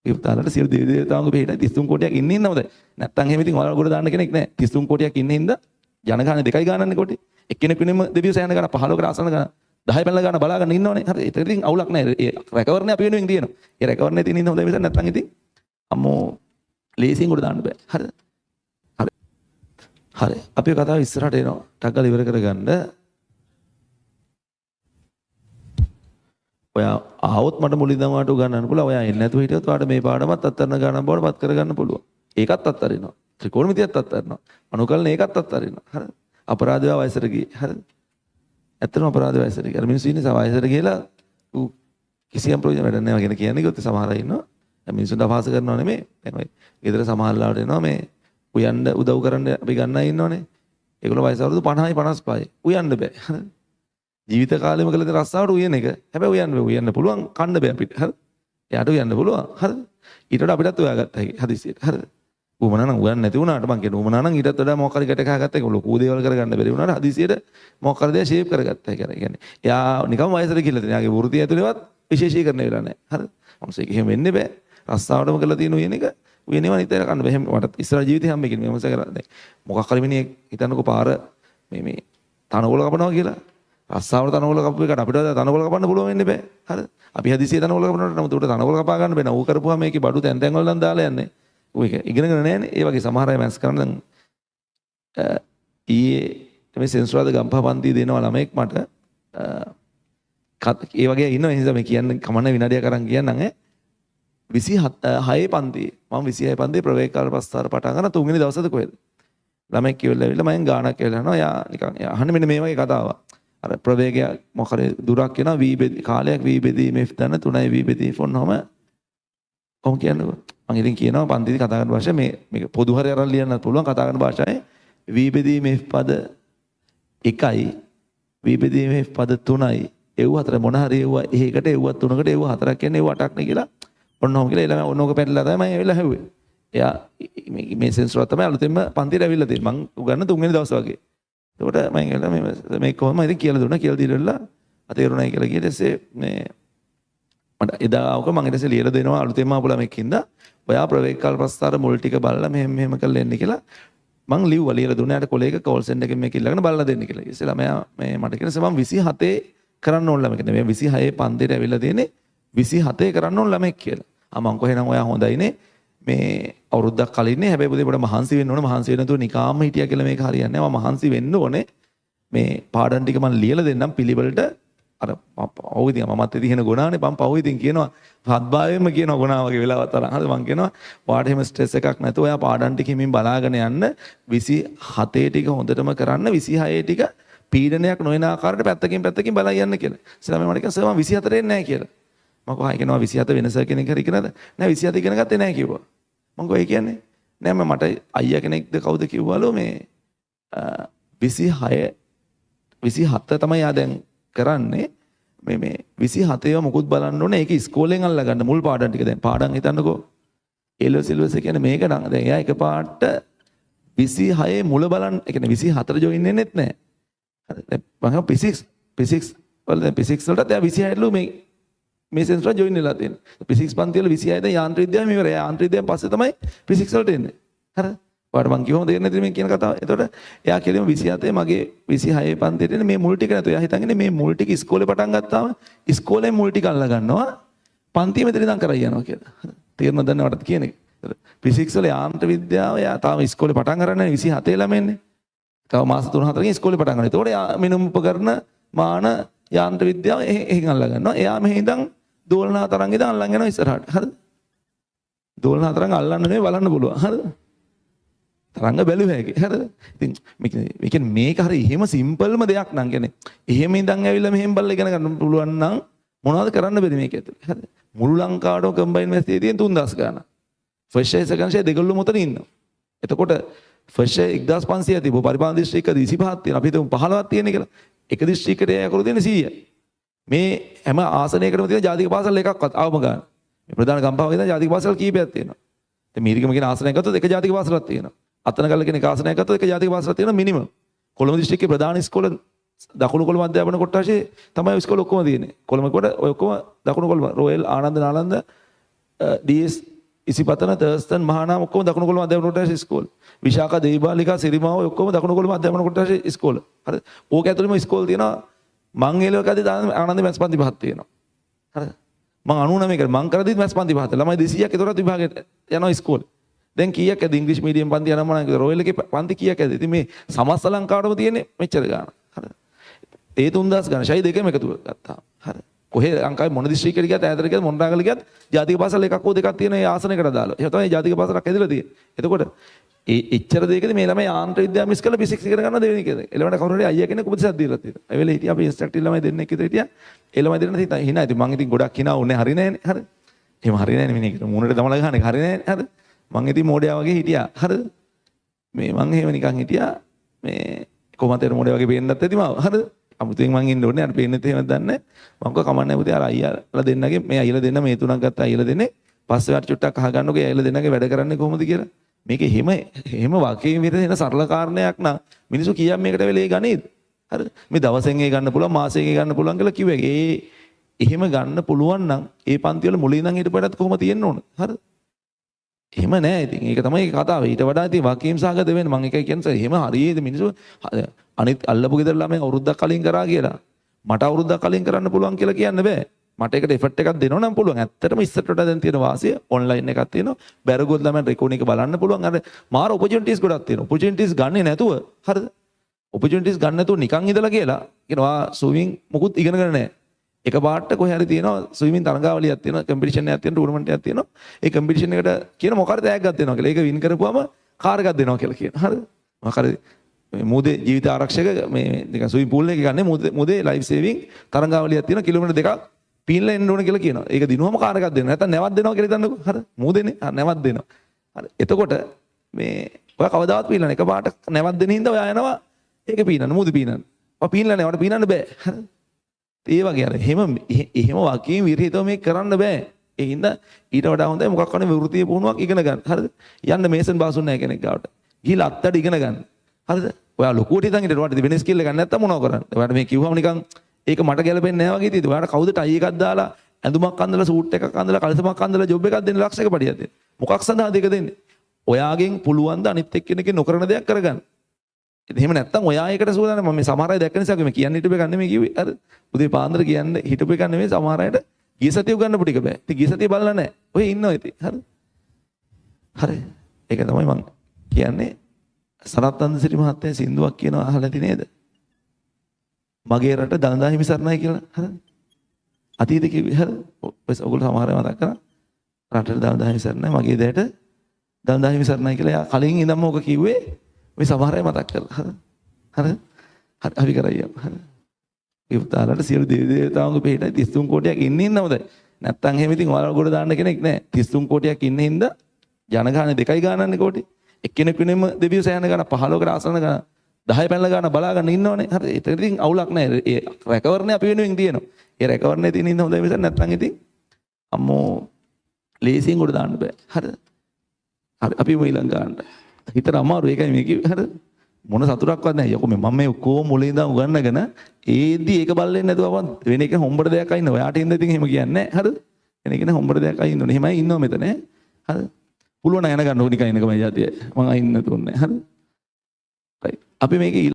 ඉවතාලට සියලු දෙවි දේවතාවුන්ගේ පිටේ 33 කෝටියක් ඉන්නේ ඉන්නවද? නැත්තම් එහෙම ඉතින් ඔයාලා ගොඩ දාන්න කෙනෙක් නැහැ. 33 කෝටියක් ඉන්නේ හින්දා ජනගහන දෙකයි ගන්නන්නේ කොටි. එක්කෙනෙක් වෙනම දෙවියෝ සෑහන ගන්න 15කට ආසන ගන්න 10 පැනලා ගන්න බලාගෙන ඉන්නවනේ. හරි. ඒක ඉතින් අවුලක් නැහැ. ඒ රැකවරණේ අපි වෙනුවෙන් තියෙනවා. ඒ රැකවරණේ තියෙන ඉන්න හොඳයි මිසක් නැත්තම් ඉතින් අම්මෝ ලේසියෙන් ගොඩ දාන්න බෑ. හරිද? හරි. හරි. අපි කතාව ඉස්සරහට එනවා. ටග්ගල ඉවර කරගන්න. ඔයා ආවොත් මට මුලින්ම වාට උගන්වන්න පුළුවන්. ඔයා එන්නේ නැතුව හිටියොත් වාට මේ පාඩමත් අත්තරන ගණන් බවට පත් කරගන්න පුළුවන්. ඒකත් අත්තරිනවා. ත්‍රිකෝණමිතියත් අත්තරිනවා. අනුකලන ඒකත් අත්තරිනවා. හරිද? අපරාධය වයසට ගියේ. හරිද? ඇත්තටම අපරාධ වයසට ගියේ. අර මිනිස්සු ඉන්නේ වයසට ගිහලා කිසියම් ප්‍රයෝජන වැඩ නැහැ වගේ කියන්නේ කිව්වොත් සමහර අය ඉන්නවා. මිනිස්සුන්ට අපහාස කරනවා නෙමෙයි. දැන් ඔය ගෙදර සමහරලාට එනවා මේ උයන්න උදව් කරන්න අපි ගන්න අය ඉන්නවනේ. ඒගොල්ලෝ වයස අවුරුදු 50යි 55යි. උයන්න බෑ. හරිද? ජීවිත කාලෙම කළ දේ රස්සාවට උයන එක. හැබැයි උයන්න පුළුවන් කන්න බෑ අපිට. හරිද? එයාට උයන්න පුළුවන්. හරිද? ඊට වඩා අපිටත් උයාගත්ත හැකි. හදිසියට. හරිද? උමනා නම් උයන්න නැති වුණාට මං කියන්නේ උමනා නම් ඊටත් වඩා මොකක් හරි ගැට ගහගත්ත එක ලොකු දේවල් කරගන්න බැරි වුණාට හදිසියට මොකක් හරි දේ ෂේප් කරගත්ත හැකි. ඒ කියන්නේ එයා නිකම් වයසට ගිහලා තියෙන. එයාගේ වෘත්තිය ඇතුළේවත් විශේෂීකරණය වෙලා නැහැ. හරිද? මොකද එහෙම වෙන්නේ බෑ. රස්සාවටම කරලා තියෙන උයන එක උයනේවා නිතර කන්න බෑ. එහෙම මට ඉස්සර ජීවිතේ හැම එකකින් මම කරලා දැන් මොකක් හරි මිනිහෙක් හිතන්නකෝ පාර මේ තනකොළ කපනවා කියලා. රස්සාවට තනකොළ කපපු එකට අපිට තනකොළ කපන්න පුළුවන් වෙන්නේ බෑ. හරිද? අපි හදිසියේ තනකොළ කපනකොට නමුත් උඩ තනකොළ කපා ගන්න බෑ. ඌ කරපුවා මේකේ බඩු තැන් තැන් වල නම් දාලා යන්නේ. ඌ ඒක ඉගෙනගෙන නැහැනේ. ඒ වගේ සමහර අය මැස් කරන දැන් ඊයේ මේ සෙන්සුරාද ගම්පහ පන්ති දෙනවා ළමෙක් මට ඒ වගේ ඉන්නවා. ඒ නිසා මේ කියන්නේ කමන්න විනාඩියක් අරන් කියන්නම් ඈ. 26 පන්තියේ මම 26 පන්තියේ ප්‍රවේග කාල ප්‍රස්තාර පටන් ගන්න තුන්වෙනි දවසද කොහෙද ළමෙක් කියලා ඇවිල්ලා මම ගානක් කියලා යනවා. යා නිකන් අහන්න මෙන්න මේ වගේ කතාවක්. අර ප්‍රවේගය මොකද දුරක් යනවා වී බෙදී කාලයක් වී බෙදී මෙෆ් දන්න 3යි වී බෙදී ෆොන්නම කොහොම කියන්නේ මම ඉතින් කියනවා පන්තිදී කතා කරන භාෂාව මේක පොදු හරි අරන් ලියන්නත් පුළුවන්. කතා කරන භාෂාවේ වී බෙදී මෙෆ් පද 1යි වී බෙදී මෙෆ් පද 3යි එව්ව හතර මොන හරි එව්ව එහෙකට එව්ව තුනකට එව්ව හතරක් කියන්නේ එව්ව අටක් නේ කියලා ඔන්නෝම කියලා ළමයා ඔන්නෝක පැටලලා තමයි මම ඇවිල්ලා හැව්වේ. එයා මේ සෙන්සර් තමයි අලුතෙන්ම පන්තියට ඇවිල්ලා තියෙන්නේ. මං උගන්න තුන්වෙනි දවස් වගේ. එතකොට මම ඇවිල්ලා මේ කොහොම ඉතින් කියලා දුන්නා. කියලා දීලා අතේරුණයි කියලා කිව්වා. ඊට පස්සේ මේ මට එදා ආවක මම ඊට පස්සේ ලියලා දෙනවා අලුතෙන්ම ආපු ළමෙක් හින්දා. ඔයා ප්‍රවේග කාල ප්‍රස්තාර මුල් ටික බලලා මෙහෙම කරලා එන්න කියලා මං ලිව්වා. ලියලා දුන්නා. යාට කොලේක කෝල් සෙන්ටර් එකෙන් මේක ඉල්ලගෙන බලලා දෙන්න කියලා. ඊට පස්සේ ළමයා මේ මට කියනවා මම 27 කරන්න ඕන ළමෙක් නේ. මේ 26 පන්තියට ඇවිල්ලා තියෙන්නේ 27 කරන්න ඕන ළමෙක් කියලා. මං කොහෙනම් ඔයා හොඳයිනේ මේ අවුරුද්දක් කලින්නේ හැබැයි පුතේ පොඩ මහන්සි වෙන්න ඕනේ. මහන්සි වෙන්න නැතුව නිකාම්ම හිටියා කියලා මේක හරියන්නේ නැහැ. මම මහන්සි වෙන්න ඕනේ. මේ පාඩම් ටික මම ලියලා දෙන්නම් පිළිවෙලට. අර පව් ඉතින් මමත් ඉතින් එහෙන ගුණානේ මම පව් ඉතින් කියනවා හත්භාවයෙන්ම කියනවා ගුණා වගේ වෙලාවත් තරම්. හරිද? මං කියනවා වාට එහෙම ස්ට්‍රෙස් එකක් නැතුව ඔයා පාඩම් ටික හිමින් බලාගෙන යන්න 27 ටික හොඳටම කරන්න 26 ටික පීඩනයක් නොවන ආකාරයට පැත්තකින් බලා යන්න කියලා. ඉතින් මම කියනවා සර් මම 24 එන්නේ නැහැ කියලා. මම කොහා කියනවා 27 වෙනස කෙනෙක් හරි ඉගෙනද? නෑ 27 ඉගෙන ගත්තේ නෑ කිව්වා. මම කොහේ කියන්නේ? නෑ මට අයියා කෙනෙක්ද කවුද කිව්වලු මේ 27 තමයි ආ දැන් කරන්නේ. මේ 27 ඒවා මොකුත් බලන්න ඕනේ. ඒක ඉස්කෝලෙන් අල්ලා ගන්න මුල් පාඩම් ටික දැන් පාඩම් හිතන්නකෝ. ඒලෝ සිලබස් කියන්නේ මේක නම් දැන් එයා එකපාරට 26 මුල බලන්න. ඒ කියන්නේ 24 ජොයින් වෙන්නෙත් නෑ. හරි දැන් මම physics වල දැන් physics වලට එයා 26 ලු මේ සෙන්සර් ජොයින් වෙලා තියෙනවා. ෆිසික්ස් පන්ති වල 26 දැන් යාන්ත්‍ර විද්‍යාව මෙවර. යාන්ත්‍ර විද්‍යාවෙන් පස්සේ තමයි ෆිසික්ස් වලට එන්නේ. හරිද? ඔයාලට මං කිව්වම තේරෙන්නේ නැති මේ කියන කතාව. එතකොට එයා කියලම 27 මගේ 26 පන්තියට එන්නේ මේ මුල් ටික නැතුව. එයා හිතන්නේ මේ මුල් ටික ඉස්කෝලේ පටන් ගත්තාම ඉස්කෝලේ මුල් ටික අල්ල ගන්නවා. පන්තිය මෙතන ඉඳන් කරා යනවා කියලා. තේරෙනවද නැද්ද මටත් කියන එක? ෆිසික්ස් වල යාන්ත්‍ර විද්‍යාව එයා තාම ඉස්කෝලේ පටන් ගන්නනේ 27 ළමෙන්නේ. තව මාස 3-4කින් ඉස්කෝලේ පටන් ගන්නවා. එතකොට එයා මිනුම් උපකරණ මාන යාන්ත්‍ර විද්‍යාව එහෙන් අල්ල ගන්නවා. එයා මෙහෙ ඉඳන් දෝලනා තරංග ඉඳන් අල්ලන් යනවා ඉස්සරහට. හරිද? දෝලනා තරංග අල්ලන්න නෙවෙයි බලන්න පුළුවන්. හරිද? තරංග බැලුව හැකි. හරිද? ඉතින් මේක හරි එහෙම සිම්පල්ම දෙයක් නම් කියන්නේ. එහෙම ඉඳන් ඇවිල්ලා මෙහෙම බලලා ඉගෙන ගන්න පුළුවන් නම් මොනවද කරන්න බැරි මේක ඇතුලේ. හරිද? මුළු ලංකාවටම කම්බයින් මැස්තියේ තියෙන 3000 ගාණක්. ෆස්ට් ෂේ සෙකන්ඩ් ෂේ දෙගොල්ලෝ මොතන ඉන්නවා. එතකොට ෆස්ට් ෂේ 1500 තිබු පරිපාලන දිස්ත්‍රික්ක 25ක් තියෙනවා. අපි හිතමු 15ක් තියෙන කියලා. එක දිස්ත්‍රික්කයට යකරු දෙන 100යි. මේ හැම ආසනයකටම තියෙන ජාතික පාසල් එකක්වත් අවම ගන්න. මේ ප්‍රධාන ගම්පහේ තියෙන ජාතික පාසල් කීපයක් තියෙනවා. දැන් මීරිකම කියන ආසනයක් ගත්තොත් එක ජාතික පාසලක් තියෙනවා. අතනගල්ල කියන ආසනයක් ගත්තොත් එක ජාතික පාසලක් තියෙනවා මිනිමම්. කොළඹ දිස්ත්‍රික්කයේ ප්‍රධාන ඉස්කෝල දකුණු කොළඹ අධ්‍යාපන කොට්ටාශේ තමයි ඉස්කෝල ඔක්කොම තියෙන්නේ. කොළඹ කොට ඔය ඔක්කොම දකුණු කොළඹ රොයල් ආනන්ද නාලන්ද DS ඉසිපතන තර්ස්තන් මහානාම ඔක්කොම දකුණු කොළඹ අධ්‍යාපන කොටස ඉස්කෝල. විශාඛා දේවාලිකා සිරිමාව ඔක්කොම දකුණු කොළඹ අධ්‍යාපන කොටස ඉස්කෝල. හරිද? ඕක ඇතුළේම ඉස්කෝල තියෙනවා. මං ඒලෝකදී ආනන්ද මැස් පන්ති පහක් තියෙනවා. හරිද? මං 99 කට මං කරදීත් මැස් පන්ති පහක්. ළමයි 200ක් ඒතරත් විභාගයට යනවා ඉස්කෝලේ. දැන් කීයක් ඇද ඉංග්‍රීසි මීඩියම් පන්ති යනවා නම් රොයල් එකේ පන්ති කීයක් ඇද? ඉතින් මේ සමස්ත ලංකාවටම තියෙන්නේ මෙච්චර ගාණ. හරිද? ඒ 3000 ගාණ ෂයි දෙකම එකතු ගත්තා. හරිද? කොහේ ලංකාවේ මොන දිස්ත්‍රික්කයකට ගියත් ඈතට ගියත් මොණරාගල ගියත් ජාතික පාසල් එකක් හෝ දෙකක් තියෙන ඒ ආසනයකට දාලා. එහෙනම් තමයි ජාතික පාසලක් ඇදලා තියෙන්නේ. එතකොට එච්චර දෙයකදී මේ ළමයි ආන්ත්‍ර විද්‍යාව මිස් කරලා ෆිසික්ස් ඉගෙන ගන්න දෙවෙනි එකද. එළවන්න කවුරු හරි අයියා කෙනෙක් උපදෙසක් දීලා තියෙනවා. ඒ වෙලේ හිටියා අපි ඉන්ස්ට්‍රක්ටර් ළමයි දෙන්නෙක් විතර හිටියා. ඒ ළමයි දෙන්න හිනා. ඉතින් මං ඉතින් ගොඩක් හිනා උනේ හරි නෑනේ. හරි. එහෙම හරි නෑනේ මිනිහෙක්. මූණට දමලා ගහන්නේ හරි නෑනේ. හරි. මං ඉතින් මෝඩයා වගේ හිටියා. හරිද? මේ මං එහෙම නිකන් හිටියා. මේ කොහොමද මෝඩයා වගේ පේන්නත් ඇති මාව. හරිද? අමුතුවෙන් මං ඉන්න ඕනේ. අර පේන්නෙත් එහෙමද දන්නේ. මං කව කමන්නේ පුතේ අර අයියාලා දෙන්නගේ මේ අයියලා දෙන්න මේ තුනක් ගත්ත අයියලා දෙන්නේ. පස්සේ වට චුට්ටක් අහගන්නකෝ ඒ අයියලා දෙන්නගේ වැඩ කරන්නේ කොහොමද කියලා. මේක එහෙම වාක්‍යයෙන් විතර එන සරල කාරණයක් නම් මිනිස්සු කීයක් මේකට වෙලේ ගනේද? හරිද? මේ දවසෙන් ඒ ගන්න පුළුවන් මාසෙන් ඒ ගන්න පුළුවන් කියලා කිව්වේ. එහෙම ගන්න පුළුවන් නම් ඒ පන්ති වල මුලින් ඉඳන් හිටපුවටත් කොහොම තියෙන්න ඕන? හරිද? එහෙම නෑ. ඉතින් ඒක තමයි කතාව. ඊට වඩා ඉතින් වාක්‍යයෙන් සාගත වෙන්න මම එකයි කියන්නේ එහෙම හරියේද මිනිස්සු අනිත් අල්ලපු ගෙදර ළමයි අවුරුද්දක් කලින් කරා කියලා. මට අවුරුද්දක් කලින් කරන්න පුළුවන් කියලා කියන්න බෑ. මට ඒකට එෆර්ට් එකක් දෙනවා නම් පුළුවන්. ඇත්තටම ඉස්සරට වඩා දැන් තියෙන වාසිය ඔන්ලයින් එකක් තියෙනවා. බැරගොත් ළමයි රෙකෝඩින් එක බලන්න පුළුවන්. අර මාර ඔපචුනිටිස් ගොඩක් තියෙනවා. ඔපචුනිටිස් ගන්නේ නැතුව හරිද? ඔපචුනිටිස් ගන්න නැතුව නිකන් ඉඳලා කියලා කියනවා ස්විමින් මොකුත් ඉගෙනගෙන නැහැ. එක පාට කොහේ හරි තියෙනවා ස්විමින් තරඟාවලියක් තියෙනවා කම්පිටිෂන් එකක් තියෙනවා ටූර්නමන්ට් එකක් තියෙනවා. ඒ කම්පිටිෂන් එකට කියන මොකාර තෑග්ගක් දෙනවා කියලා. ඒක වින් කරපුවම කාර් එකක් දෙනවා කියලා කියනවා. හරිද? මොකාර මුදේ ජීවිත ආරක්ෂක මේ නිකන් ස්විමින් පූල් එකේ ගන්නේ මුදේ ලයිෆ් සේවිං තරඟාවලියක් තියෙනවා කිලෝමීටර් දෙකක් පීනලා එන්න ඕන කියලා කියනවා. ඒක දිනුවම කාර් එකක් දෙනවා. නැත්නම් නැවක් දෙනවා කියලා හිතන්නකෝ. හරි. මුදේනේ. නැවක් දෙනවා. හරි. එතකොට මේ ඔයා කවදාවත් පීනලා එක පාට නැවක් දෙන හින්දා ඔයා යනවා ඒක පීනන්න මුද පීනන්න. ඔයා පීනලා නැහැ. ඔයාට පීනන්න බෑ. හරි. ඒ වගේ අර එහෙම වාක්‍යයෙන් විරහිතව මේක කරන්න බෑ. ඒ හින්දා ඊට වඩා හොඳයි මොකක් කරන්නේ වෘත්තීය පුහුණුවක් ඉගෙන ගන්න. හරිද? යන්න මේසන් බාසුන් නැහැ කෙනෙක් ගාවට. ගිහලා අත්තට ඉගෙන ගන්න. හරිද? ඔයා ලොකුවට හිතන් ඉතින් ඔයාට වෙන ස්කිල් එකක් නැත්තම් මොනව කරන්නේ? ඔයාට මේ කිව්වම නිකන් ඒක මට ගැලපෙන්නේ නැහැ වගේ තියෙද. ඔයාට කවුද ටයි එකක් දාලා ඇඳුමක් අඳලා සූට් එකක් අඳලා කලිසමක් අඳලා ජොබ් එකක් දෙන්න ලක්ෂයක පඩියක් දෙන්න. මොකක් සඳහාද ඒක දෙන්නේ? ඔයාගෙන් පුළුවන් ද අනිත් එක්කෙනෙක්ගේ නොකරන දෙයක් කරගන්න. එහෙම නැත්තම් ඔයා ඒකට සූදානම්. මම මේ සමහර අය දැක්ක නිසා මේ කියන්න හිටපු එක නෙමෙයි කිව්වේ. හරි. උදේ පාන්දර කියන්න හිටපු එක නෙමෙයි සමහර අයට ගිය සතිය උගන්නපු ටික බෑ. ඉතින් ගිය සතිය බලලා නැහැ. ඔය ඉන්නවා ඉතින්. හරි. හරි. ඒක තමයි මම කියන්නේ. සරත් අන්දසිරි මහත්තයා සින්දුවක් කියනවා අහලා ඇති නේද? මගේ රට දළදා හිමි සරණයි කියලා. හරිද? අතීතේ කිව්වේ හරිද? ඔයගොල්ලෝ සමහර අය මතක් කරා. රටට දළදා හිමි සරණයි මගේ දැයට දළදා හිමි සරණයි කියලා. එයා කලින් ඉඳන්ම ඕක කිව්වේ. මේ සමහර අය මතක් කරලා. හරිද? හරි අපි කරයියම්. හරිද? ඒ උතාලට සියලු දෙවි දේවතාවුන්ගේ පිටයි 33 කෝටියක් ඉන්නේ නේද? නැත්තම් එහෙම ඉතින් ඔයාලා ගොඩ දාන්න කෙනෙක් නැහැ. 33 කෝටියක් ඉන්නේ හින්දා ජනගහනේ දෙකයි ගානන්නේ කෝටි. එක්කෙනෙක් වෙනෙම දෙවියෝ සෑහන ගන්න 15කට ආසන ගන්න 10 පැනලා ගන්න බලාගන්න ඉන්නවනේ. හරි. ඒක ඉතින් අවුලක් නැහැ. ඒ රැකවරණේ අපි වෙනුවෙන් තියෙනවා. ඒ රැකවරණේ තියෙන ඉන්න හොඳයි මිසක් නැත්තම් ඉතින් අම්මෝ ලේසියෙන් උඩ දාන්න බෑ. හරිද? හරි. අපි ඊළඟ ගන්න. හිතට අමාරු ඒකයි මේ කිව්වේ. හරිද? මොන සතුටක්වත් නැහැ. යකෝ මම මේ කොහොම මුලින් ඉඳන් උගන්නගෙන ඒද්දි ඒක බල්ලෙන්නේ නැතුව අපන් වෙන එක හොම්බට දෙයක් අයින්න. ඔයාට ඉන්න ඉතින් එහෙම කියන්නේ නැහැ. හරිද? වෙන එක නේ හොම්බට දෙයක් අයින්න ඕනේ. එහෙමයි ඉන්නව මෙතන ඈ. හරිද? පුළුවන් නම් යන ගන්න ඕනිකයි නිකම ජාතිය. මම අයින්න තුන්නේ. හරිද? අපි මේක